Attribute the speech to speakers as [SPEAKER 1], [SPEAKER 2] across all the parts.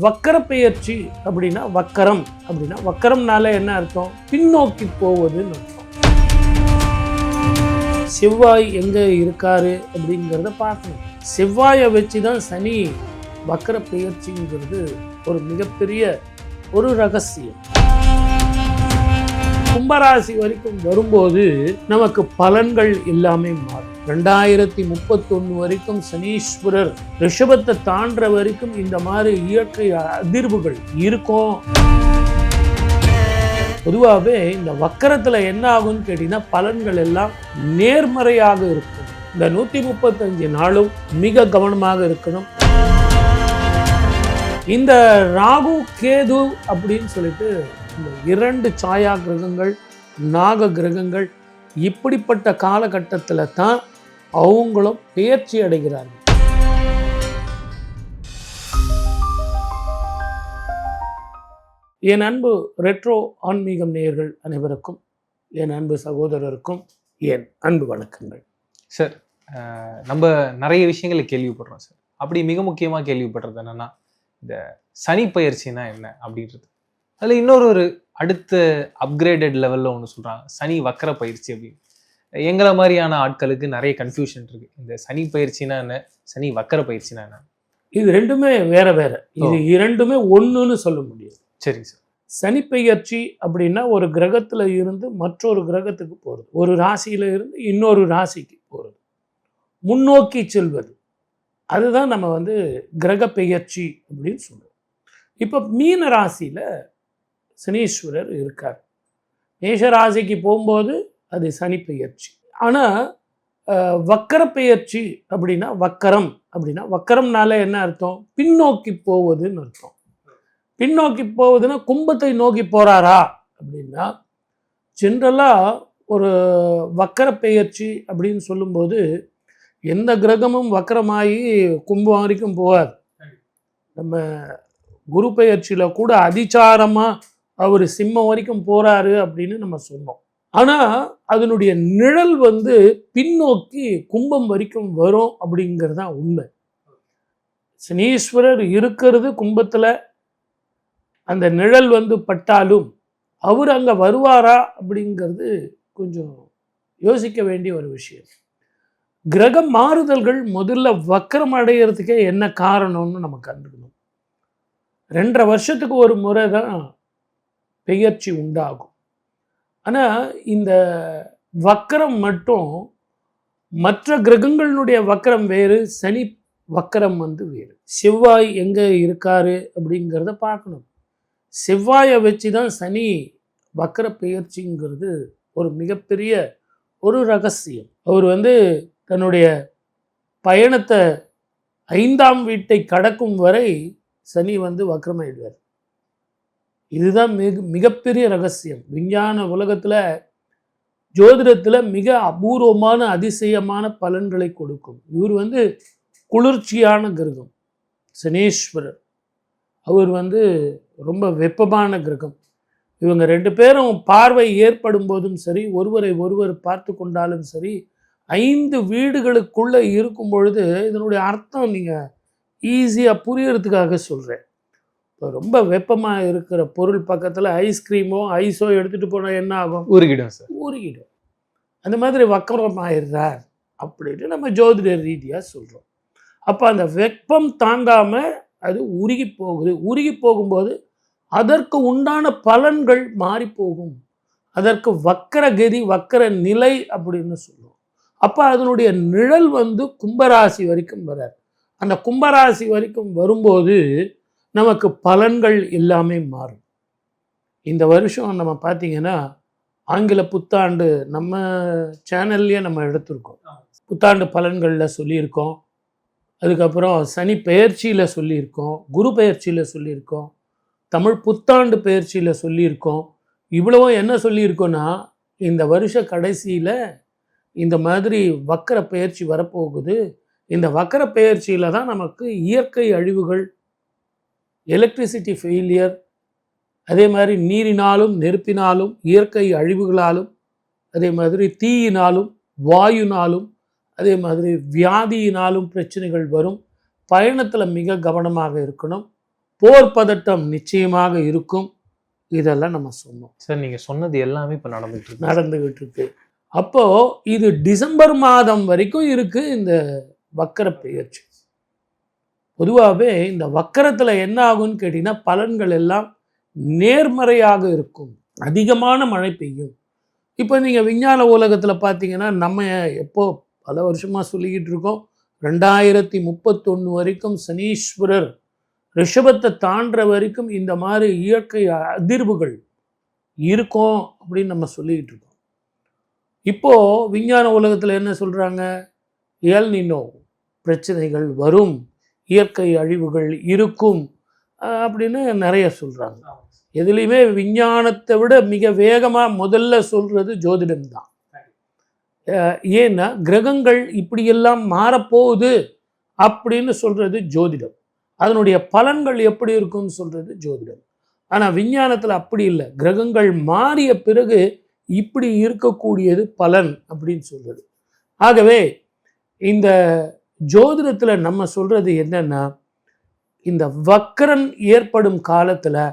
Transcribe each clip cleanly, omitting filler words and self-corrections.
[SPEAKER 1] வக்கர பெயர்ச்சி அப்படின்னா வக்கரம்னால என்ன அர்த்தம்? பின்னோக்கி போவதுன்னு அர்த்தம். செவ்வாய் எங்க இருக்காரு அப்படிங்கிறத பார்க்கணும். செவ்வாயை வச்சு தான் சனி வக்கர பெயர்ச்சிங்கிறது ஒரு மிகப்பெரிய ஒரு ரகசியம். கும்பராசி வரைக்கும் வரும்போது நமக்கு பலன்கள் எல்லாமே மாறும். 2031 வரைக்கும் சனீஸ்வரர் ரிஷபத்தை தாண்டுற வரைக்கும் இந்த மாதிரி இயற்கை அதிர்வுகள் இருக்கும். பொதுவாகவே இந்த வக்கரத்துல என்ன ஆகும்னு கேட்டீங்கன்னா பலன்கள் எல்லாம் நேர்மறையாக இருக்கும். இந்த 135 நாளும் மிக கவனமாக இருக்கணும். இந்த ராகு கேது அப்படின்னு சொல்லிட்டு இந்த 2 சாயா கிரகங்கள், நாக கிரகங்கள், இப்படிப்பட்ட காலகட்டத்தில் தான் அவங்களும் பெயர்ச்சி அடைகிறார்கள். என் அன்பு ரெட்ரோ ஆன்மீகம் நேயர்கள் அனைவருக்கும், என் அன்பு சகோதரருக்கும் என் அன்பு வணக்கங்கள்.
[SPEAKER 2] சார், நம்ம நிறைய விஷயங்களை கேள்விப்படுறோம் சார். அப்படி மிக முக்கியமாக கேள்விப்படுறது என்னன்னா, இந்த சனி பயிற்சினா என்ன அப்படின்றது. அதில் இன்னொரு அடுத்த அப்கிரேடட் லெவலில் ஒன்று சொல்கிறாங்க, சனி வக்கர பயிற்சி அப்படின்னு. எங்களை மாதிரியான ஆட்களுக்கு நிறைய கன்ஃபியூஷன் இருக்குது. இந்த சனி பயிற்சினா என்ன, சனி வக்கர பயிற்சினா என்ன?
[SPEAKER 1] இது ரெண்டுமே வேற வேற. இது இரண்டுமே ஒன்றுன்னு சொல்ல முடியாது.
[SPEAKER 2] சரிங்க சார்.
[SPEAKER 1] சனி பெயர்ச்சி அப்படின்னா ஒரு கிரகத்தில் இருந்து மற்றொரு கிரகத்துக்கு போகிறது, ஒரு ராசியில இருந்து இன்னொரு ராசிக்கு போகிறது, முன்னோக்கி செல்வது. அதுதான் நம்ம கிரக பெயர்ச்சி அப்படின்னு சொல்கிறோம். இப்போ மீன ராசியில் சனீஸ்வரர் இருக்கார். மேஷ ராசிக்கு போகும்போது அது சனி பெயர்ச்சி. ஆனால் வக்கர பெயர்ச்சி அப்படின்னா வக்கரம்னால என்ன அர்த்தம்? பின்னோக்கி போவதுன்னு அர்த்தம். பின்னோக்கி போவதுன்னா கும்பத்தை நோக்கி போகிறாரா அப்படின்னா, ஜென்ரலாக ஒரு வக்கர பெயர்ச்சி அப்படின்னு சொல்லும்போது எந்த கிரகமும் வக்கரமாகி கும்பம் வரைக்கும் போகாது. நம்ம குரு பெயர்ச்சியில் கூட அதிசாரமாக அவர் சிம்மம் வரைக்கும் போகிறாரு அப்படின்னு நம்ம சொன்னோம். ஆனால் அதனுடைய நிழல் பின்னோக்கி கும்பம் வரைக்கும் வரும் அப்படிங்கிறது தான் உண்மை. சனீஸ்வரர் இருக்கிறது கும்பத்தில், அந்த நிழல் பட்டாலும் அவர் அங்கே வருவாரா அப்படிங்கிறது கொஞ்சம் யோசிக்க வேண்டிய ஒரு விஷயம். கிரக மாறுதல்கள் முதல்ல வக்கரம் அடைகிறதுக்கே என்ன காரணம்னு நம்ம கண்டுக்கணும். 2.5 வருஷத்துக்கு ஒரு முறை தான் பெயர்ச்சி உண்டாகும். ஆனால் இந்த வக்கரம் மட்டும், மற்ற கிரகங்களினுடைய வக்கரம் வேறு, சனி வக்கரம் வேறு. செவ்வாய் எங்கே இருக்காரு அப்படிங்கிறத பார்க்கணும். செவ்வாயை வச்சு தான் சனி வக்கர பெயர்ச்சிங்கிறது ஒரு மிகப்பெரிய ஒரு ரகசியம். அவர் தன்னுடைய பயணத்தை 5ஆம் வீட்டை கடக்கும் வரை சனி வக்கரமாயிடுவார். இதுதான் மிகப்பெரிய ரகசியம். விஞ்ஞான உலகத்தில், ஜோதிடத்தில் மிக அபூர்வமான அதிசயமான பலன்களை கொடுக்கும். இவர் குளிர்ச்சியான கிரகம் சனீஸ்வரர். அவர் ரொம்ப வெப்பமான கிரகம். இவங்க 2 பேரும் பார்வை ஏற்படும் போதும் சரி, ஒருவரை ஒருவர் பார்த்து கொண்டாலும் சரி, 5 வீடுகளுக்குள்ளே இருக்கும் பொழுது இதனுடைய அர்த்தம் நீங்கள் ஈஸியாக புரியறதுக்காக சொல்கிறேன். இப்போ ரொம்ப வெப்பமாக இருக்கிற பொருள் பக்கத்தில் ஐஸ்கிரீமோ ஐஸோ எடுத்துகிட்டு போனால் என்ன ஆகும்?
[SPEAKER 2] உருகிடும் சார்,
[SPEAKER 1] உருகிடும். அந்த மாதிரி வக்கரமாயிடுறார் அப்படின்னு நம்ம ஜோதிட ரீதியாக சொல்கிறோம். அப்போ அந்த வெப்பம் தாங்காமல் அது உருகி போகுது. உருகி போகும்போது அதற்கு உண்டான பலன்கள் மாறி போகும். அதற்கு வக்கரகதி, வக்கர நிலை அப்படின்னு சொல்லுவோம். அப்போ அதனுடைய நிழல் கும்பராசி வரைக்கும் வராது. அந்த கும்பராசி வரைக்கும் வரும்போது நமக்கு பலன்கள் எல்லாமே மாறும். இந்த வருஷம் நம்ம பார்த்திங்கன்னா ஆங்கில புத்தாண்டு நம்ம சேனல்லையே நம்ம எடுத்திருக்கோம். புத்தாண்டு பலன்களில் சொல்லியிருக்கோம். அதுக்கப்புறம் சனி பெயர்ச்சியில் சொல்லியிருக்கோம், குரு பெயர்ச்சியில் சொல்லியிருக்கோம், தமிழ் புத்தாண்டு பெயர்ச்சியில் சொல்லியிருக்கோம். இவ்வளவும் என்ன சொல்லியிருக்கோன்னா, இந்த வருஷ கடைசியில் இந்த மாதிரி வக்கர பெயர்ச்சி வரப்போகுது. இந்த வக்கர பெயர்ச்சியில் தான் நமக்கு இயற்கை அழிவுகள், எலக்ட்ரிசிட்டி ஃபெயிலியர், அதே மாதிரி நீரினாலும் நெருப்பினாலும் இயற்கை அழிவுகளாலும், அதே மாதிரி தீயினாலும் வாயுனாலும், அதே மாதிரி வியாதியினாலும் பிரச்சனைகள் வரும். பயணத்தில் மிக கவனமாக இருக்கணும். போர் பதட்டம் நிச்சயமாக இருக்கும். இதெல்லாம் நம்ம சொன்னோம்.
[SPEAKER 2] சார் நீங்க சொன்னது எல்லாமே இப்ப
[SPEAKER 1] நடந்துகிட்டு இருக்கு. அப்போ இது டிசம்பர் மாதம் வரைக்கும் இருக்கு இந்த வக்கர பெயர்ச்சி. பொதுவாகவே இந்த வக்கரத்துல என்ன ஆகும்னு கேட்டீங்கன்னா பலன்கள் எல்லாம் நேர்மறையாக இருக்கும். அதிகமான மழை பெய்யும். இப்போ நீங்க விஞ்ஞான உலகத்துல பார்த்தீங்கன்னா நம்ம எப்போ பல வருஷமா சொல்லிக்கிட்டு இருக்கோம், 2031 வரைக்கும் சனீஸ்வரர் ரிஷபத்தை தாண்டுற வரைக்கும் இந்த மாதிரி இயற்கை அதிர்வுகள் இருக்கும் அப்படின்னு நம்ம சொல்லிக்கிட்டு இருக்கோம். இப்போ விஞ்ஞான உலகத்தில் என்ன சொல்றாங்க, எல் நினோ பிரச்சனைகள் வரும், இயற்கை அழிவுகள் இருக்கும் அப்படின்னு நிறைய சொல்றாங்க. எதுலையுமே விஞ்ஞானத்தை விட மிக வேகமாக முதல்ல சொல்றது ஜோதிடம் தான். ஏன்னா கிரகங்கள் இப்படியெல்லாம் மாறப்போகுது அப்படின்னு சொல்றது ஜோதிடம், அதனுடைய பலன்கள் எப்படி இருக்கும்னு சொல்றது ஜோதிடம். ஆனால் விஞ்ஞானத்தில் அப்படி இல்லை, கிரகங்கள் மாறிய பிறகு இப்படி இருக்கக்கூடியது பலன் அப்படின்னு சொல்றது. ஆகவே இந்த ஜோதிடத்தில் நம்ம சொல்றது என்னன்னா, இந்த வக்கரன் ஏற்படும் காலத்தில்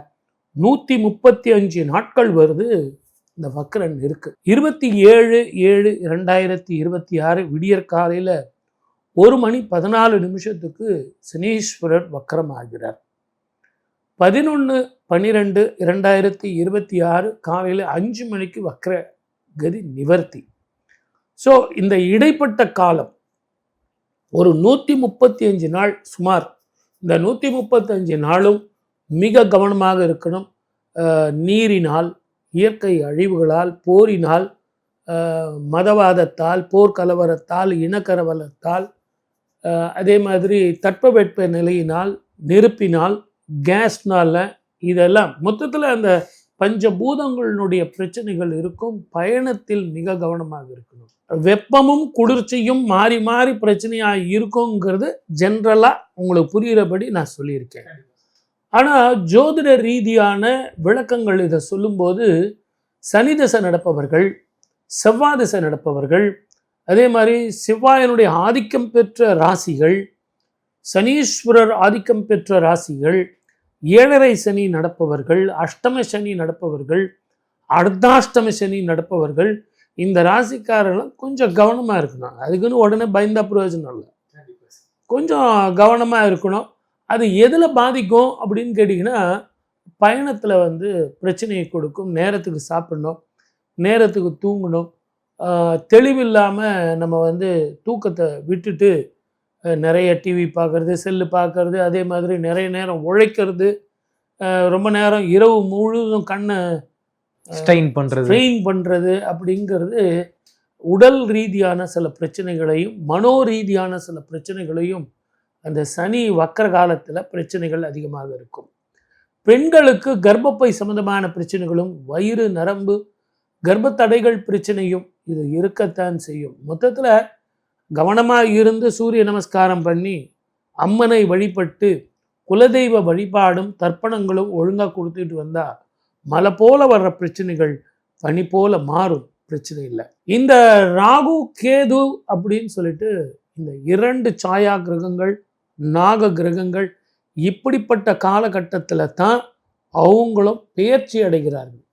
[SPEAKER 1] 135 நாட்கள் வருது இந்த வக்கரன் இருக்கு. 27/7/2026 விடியற் காலையில் 1:14 சனீஸ்வரர் வக்கரம் ஆகிறார். 11/12/2026 காலையில் 5 மணிக்கு வக்கர கதி நிவர்த்தி. ஸோ இந்த இடைப்பட்ட காலம் ஒரு 135 நாள் சுமார். இந்த 135 நாளும் மிக கவனமாக இருக்கணும். நீரினால், இயற்கை அழிவுகளால், போரினால், மதவாதத்தால், போர்க்கலவரத்தால், இனக்கலவரத்தால், அதே மாதிரி தட்பவெட்ப நிலையினால், நெருப்பினால், கேஸ்னால, இதெல்லாம் மொத்தத்தில் அந்த பஞ்சபூதங்களுடைய பிரச்சனைகள் இருக்கும். பயணத்தில் மிக கவனமாக இருக்கணும். வெப்பமும் குளிர்ச்சியும் மாறி மாறி பிரச்சனையாக இருக்குங்கிறது ஜென்ரலாக உங்களுக்கு புரிகிறபடி நான் சொல்லியிருக்கேன். ஆனால் ஜோதிட ரீதியான விளக்கங்கள் இதை சொல்லும்போது சனி தசை நடப்பவர்கள், செவ்வாய் தசை நடப்பவர்கள், அதே மாதிரி செவ்வாயினுடைய ஆதிக்கம் பெற்ற ராசிகள், சனீஸ்வரர் ஆதிக்கம் பெற்ற ராசிகள், 7.5 சனி நடப்பவர்கள், அஷ்டம சனி நடப்பவர்கள், அர்த்தாஷ்டம சனி நடப்பவர்கள், இந்த ராசிக்காரர்கள் கொஞ்சம் கவனமாக இருக்கணும். அதுக்குன்னு உடனே பயந்தா பிரயோஜனம் இல்லை, கொஞ்சம் கவனமாக இருக்கணும். அது எதில் பாதிக்கும் அப்படின்னு கேட்டிங்கன்னா, பயணத்தில் பிரச்சனையை கொடுக்கும். நேரத்துக்கு சாப்பிடணும், நேரத்துக்கு தூங்கணும், தெளிவில்லாமல் நம்ம தூக்கத்தை விட்டுட்டு நிறைய டிவி பார்க்குறது, செல்லு பார்க்குறது, அதே மாதிரி நிறைய நேரம் உழைக்கிறது, ரொம்ப நேரம் இரவு முழுதும் கண்ணை ஸ்ட்ரெயின் பண்ணுறது அப்படிங்கிறது உடல் ரீதியான சில பிரச்சனைகளையும் மனோ ரீதியான சில பிரச்சனைகளையும் அந்த சனி வக்கர காலத்தில் பிரச்சனைகள் அதிகமாக இருக்கும். பெண்களுக்கு கர்ப்பப்பை சம்பந்தமான பிரச்சனைகளும், வயிறு, நரம்பு, கர்ப்பத்தடைகள் பிரச்சனையும் இது இருக்கத்தான் செய்யும். மொத்தத்தில் கவனமாக இருந்து சூரிய நமஸ்காரம் பண்ணி அம்மனை வழிபட்டு குலதெய்வ வழிபாடும் தர்ப்பணங்களும் ஒழுங்காக கொடுத்துட்டு வந்தால் மலை போல வர்ற பிரச்சனைகள் பனி போல மாறும், பிரச்சனை இல்லை. இந்த ராகு கேது அப்படின்னு சொல்லிட்டு இந்த 2 சாயா கிரகங்கள், நாக கிரகங்கள், இப்படிப்பட்ட காலகட்டத்தில் தான் அவங்களும் பெயர்ச்சி அடைகிறார்கள்.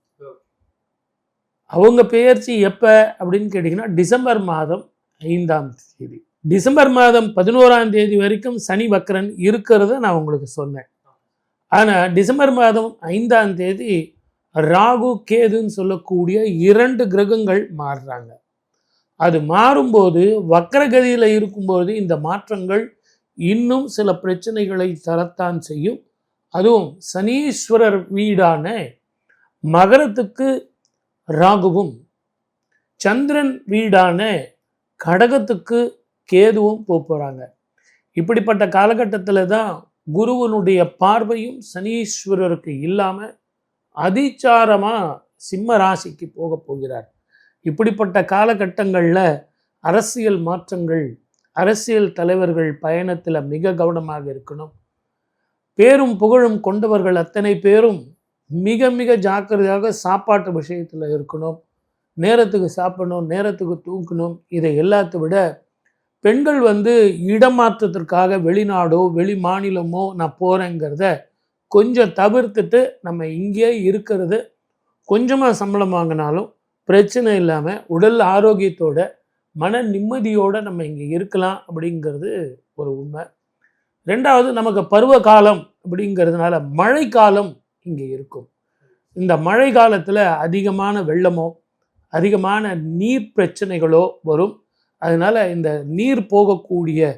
[SPEAKER 1] அவங்க பெயர்ச்சி எப்போ அப்படின்னு கேட்டிங்கன்னா டிசம்பர் மாதம் 5ஆம் தேதி. டிசம்பர் மாதம் 11ஆம் தேதி வரைக்கும் சனி வக்கரன் இருக்கிறத நான் உங்களுக்கு சொன்னேன். ஆனால் டிசம்பர் மாதம் 5ஆம் தேதி ராகு கேதுன்னு சொல்லக்கூடிய 2 கிரகங்கள் மாறுறாங்க. அது மாறும்போது வக்கரகதியில் இருக்கும்போது இந்த மாற்றங்கள் இன்னும் சில பிரச்சனைகளை தரத்தான் செய்யும். அதுவும் சனீஸ்வரர் வீடான மகரத்துக்கு ராகுவும், சந்திரன் வீடான கடகத்துக்கு கேதுவும் போகிறாங்க. இப்படிப்பட்ட காலகட்டத்தில் தான் குருவனுடைய பார்வையும் சனீஸ்வரருக்கு இல்லாமல் அதிச்சாரமாக சிம்ம ராசிக்கு போக போகிறார். இப்படிப்பட்ட காலகட்டங்களில் அரசியல் மாற்றங்கள், அரசியல் தலைவர்கள் பயணத்தில் மிக கவனமாக இருக்கணும். பேரும் புகழும் கொண்டவர்கள் அத்தனை பேரும் மிக மிக ஜாக்கிரதையாக சாப்பாட்டு விஷயத்தில் இருக்கணும். நேரத்துக்கு சாப்பிடணும், நேரத்துக்கு தூக்கணும். இதை எல்லாத்தை விட பெண்கள் இடமாற்றத்திற்காக வெளிநாடோ வெளி மாநிலமோ நான் போகிறேங்கிறத கொஞ்சம் தவிர்த்துட்டு நம்ம இங்கேயே இருக்கிறது, கொஞ்சமாக சம்பளம் வாங்கினாலும் பிரச்சனை இல்லாமல் உடல் ஆரோக்கியத்தோட மன நிம்மதியோடு நம்ம இங்கே இருக்கலாம் அப்படிங்கிறது ஒரு உண்மை. ரெண்டாவது, நமக்கு பருவ காலம் அப்படிங்கிறதுனால மழைக்காலம் இங்கே இருக்கும். இந்த மழை காலத்தில் அதிகமான வெள்ளமோ அதிகமான நீர் பிரச்சனைகளோ வரும். அதனால் இந்த நீர் போகக்கூடிய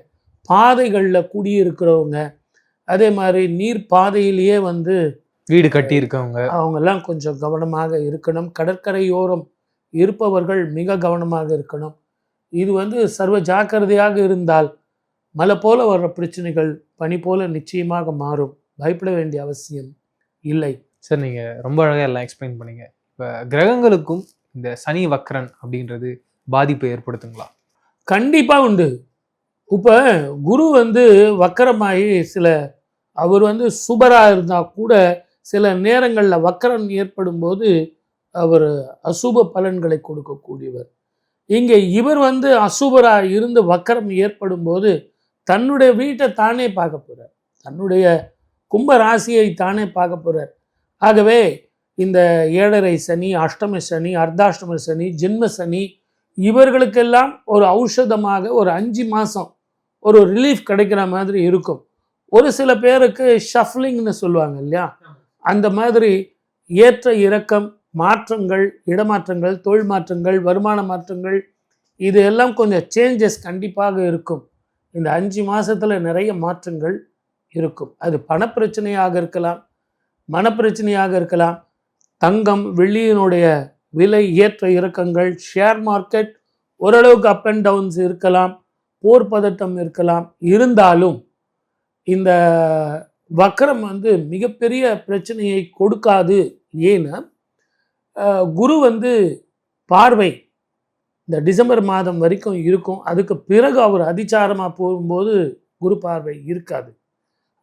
[SPEAKER 1] பாதைகளில் குடியிருக்கிறவங்க, அதே மாதிரி நீர் பாதையிலேயே
[SPEAKER 2] வீடு கட்டி இருக்கவங்க,
[SPEAKER 1] அவங்கெல்லாம் கொஞ்சம் கவனமாக இருக்கணும். கடற்கரையோரம் இருப்பவர்கள் மிக கவனமாக இருக்கணும். இது சர்வ ஜாக்கிரதையாக இருந்தால் மழை போல வர்ற பிரச்சனைகள் பனி போல நிச்சயமாக மாறும். பயப்பட வேண்டிய அவசியம் இல்லை.
[SPEAKER 2] சார் நீங்கள் ரொம்ப அழகாக எல்லாம் எக்ஸ்பிளைன் பண்ணீங்க. இப்போ கிரகங்களுக்கும் இந்த சனி வக்ரன் அப்படின்றது பாதிப்பை ஏற்படுத்துங்களா?
[SPEAKER 1] கண்டிப்பாக உண்டு. இப்போ குரு வக்கரமாகி அவர் சுபராக இருந்தால் கூட சில நேரங்களில் வக்கரம் ஏற்படும் போது அவர் அசுப பலன்களை கொடுக்கக்கூடியவர். இங்கே இவர் அசுபராக இருந்து வக்கரம் ஏற்படும் போது தன்னுடைய வீட்டை தானே பார்க்க போகிறார், தன்னுடைய கும்ப ராசியை தானே பார்க்க போகிறார். ஆகவே இந்த 7.5 சனி, அஷ்டம சனி, அர்த்தாஷ்டம சனி, ஜென்ம சனி இவர்களுக்கெல்லாம் ஒரு ஔஷதமாக ஒரு 5 மாதம் ஒரு ரிலீஃப் கிடைக்கிற மாதிரி இருக்கும். ஒரு சில பேருக்கு ஷஃப்லிங்னு சொல்லுவாங்க இல்லையா, அந்த மாதிரி ஏற்ற இறக்கம், மாற்றங்கள், இடமாற்றங்கள், தொழில் மாற்றங்கள், வருமான மாற்றங்கள், இது எல்லாம் கொஞ்சம் சேஞ்சஸ் கண்டிப்பாக இருக்கும். இந்த 5 மாதத்தில் நிறைய மாற்றங்கள் இருக்கும். அது பணப்பிரச்சனையாக இருக்கலாம், மனப்பிரச்சனையாக இருக்கலாம், தங்கம் வெள்ளியினுடைய விலை ஏற்ற இறக்கங்கள், ஷேர் மார்க்கெட் ஓரளவுக்கு அப் அண்ட் டவுன்ஸ் இருக்கலாம், போர் பதட்டம் இருக்கலாம். இருந்தாலும் இந்த வக்கரம் மிகப்பெரிய பிரச்சனையை கொடுக்காது. ஏன்னா குரு பார்வை இந்த டிசம்பர் மாதம் வரைக்கும் இருக்கும். அதுக்கு பிறகு அவர் அதிச்சாரமாக போகும்போது குரு பார்வை இருக்காது.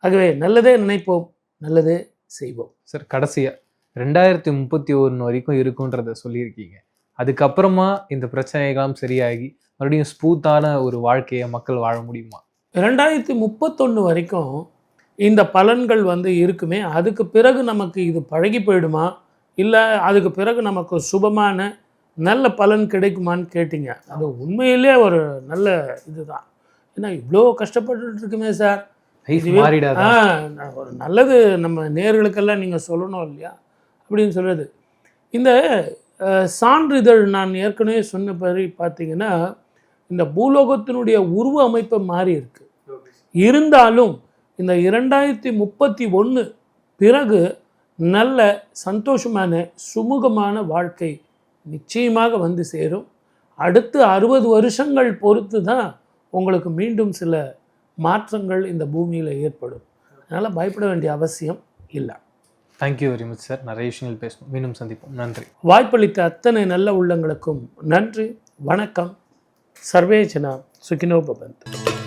[SPEAKER 1] ஆகவே நல்லதே நினைப்போம், நல்லதே செய்வோம்.
[SPEAKER 2] சார், கடைசியாக 2031 வரைக்கும் இருக்குன்றத சொல்லியிருக்கீங்க. அதுக்கப்புறமா இந்த பிரச்சனைகள்லாம் சரியாகி மறுபடியும் ஸ்மூத்தான ஒரு வாழ்க்கையை மக்கள் வாழ முடியுமா?
[SPEAKER 1] 2031 வரைக்கும் இந்த பலன்கள் இருக்குமே. அதுக்கு பிறகு நமக்கு இது பழகி போயிடுமா, இல்லை அதுக்கு பிறகு நமக்கு சுபமான நல்ல பலன் கிடைக்குமான்னு கேட்டிங்க. அது உண்மையிலே ஒரு நல்ல இதுதான். ஏன்னா இவ்வளோ கஷ்டப்பட்டு இருக்குமே சார், ஒரு நல்லது நம்ம நேர்களுக்கெல்லாம் நீங்கள் சொல்லணும் இல்லையா அப்படின்னு சொல்கிறது. இந்த சான்றிதழ் நான் ஏற்கனவே சொன்ன படி பார்த்தீங்கன்னா இந்த பூலோகத்தினுடைய உருவ அமைப்பு மாறி இருக்கு. இருந்தாலும் இந்த 2031 பிறகு நல்ல சந்தோஷமான சுமூகமான வாழ்க்கை நிச்சயமாக சேரும். அடுத்து 60 வருஷங்கள் பொறுத்து தான் உங்களுக்கு மீண்டும் சில மாற்றங்கள் இந்த பூமியில் ஏற்படும். அதனால் பயப்பட வேண்டிய அவசியம் இல்லை.
[SPEAKER 2] Thank you very much sir. நிறைய விஷயங்கள் பேசணும். மீண்டும் சந்திப்போம். நன்றி.
[SPEAKER 1] வாய்ப்பளித்த அத்தனை நல்ல உள்ளங்களுக்கும் நன்றி. வணக்கம். சர்வே ஜனா சுகினோ பவந்து.